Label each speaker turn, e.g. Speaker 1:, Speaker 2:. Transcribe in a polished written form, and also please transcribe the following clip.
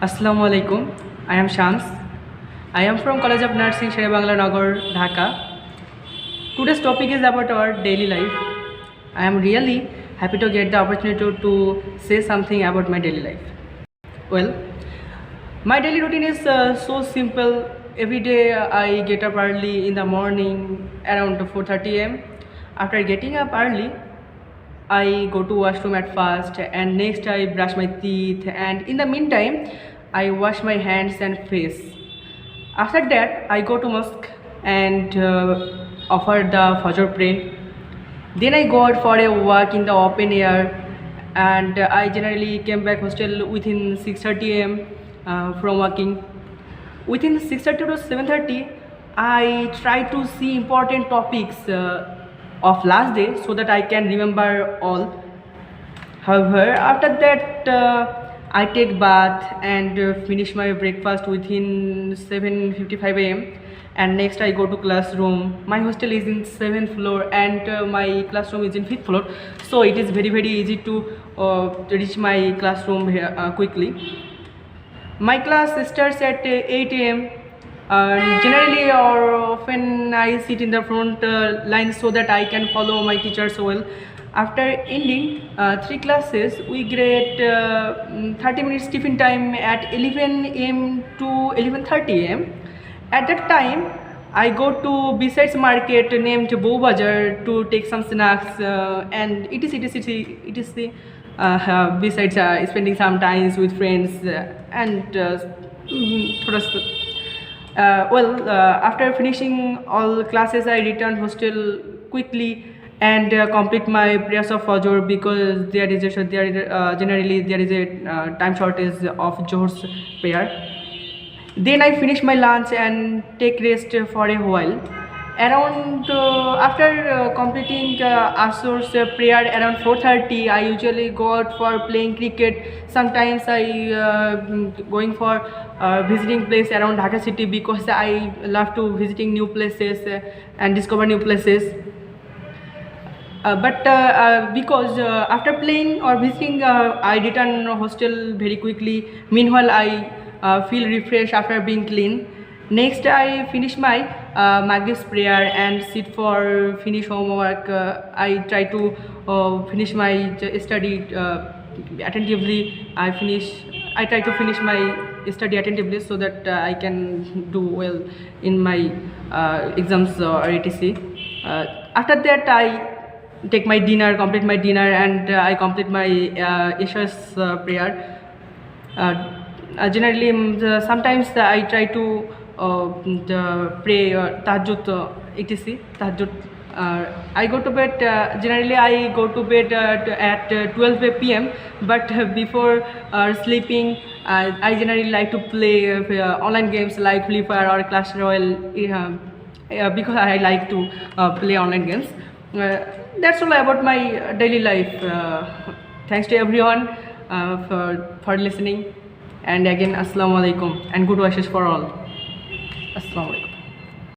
Speaker 1: Assalamu alaikum. I am Shams. I am from College of Nursing, Sher-e-Bangla Nagar, Dhaka. Today's topic is about our daily life. I am really happy to get the opportunity to say something about my daily life. Well, my daily routine is so simple. Every day I get up early in the morning around 4:30 am. After getting up early, I go to washroom at first, and next I brush my teeth, and in the meantime I wash my hands and face. After that I go to mosque and offer the Fajr prayer. Then I go out for a walk in the open air, and I generally came back hostel within 6:30 am from walking. Within 6:30 to 7:30 I try to see important topics of last day so that I can remember all. However, after that I take bath and finish my breakfast within 7:55 am, and next I go to classroom. My hostel is in 7th floor and my classroom is in 5th floor, so it is very easy to reach my classroom here, quickly. My class starts at 8 am. Generally or often I sit in the front line so that I can follow my teachers well. After ending 3 classes, we get 30 minutes tiffin time at 11 am to 11:30 am. At that time I go to besides market named Bazar to take some snacks and it is the besides spending some time with friends and after finishing all classes I return hostel quickly and complete my prayers of Fajr, because generally there is a time shortage of Zohr's prayer. Then I finish my lunch and take rest for a while. Around after completing Asr's prayer around 4:30, I usually go out for playing cricket. Sometimes I going for visiting place around Dhaka city, because I love to visiting new places and discover new places. Because after playing or visiting I return hostel very quickly. Meanwhile I feel refreshed after being clean. Next I finish my Maghrib's prayer and sit for finish homework. I try to finish my study attentively. I try to finish my study attentively so that I can do well in my exams or etc. After that I take my dinner, complete my dinner, and I complete my Isha's prayer. Generally sometimes I try to pray tahajjud etc. tahajjud. I go to bed, generally I go to bed at 12 p.m. but before sleeping I generally like to play online games like Free Fire or Clash Royale, because I like to play online games. That's all about my daily life. Thanks to everyone for listening, and again assalamu alaikum and good wishes for all. Assalamu alaikum.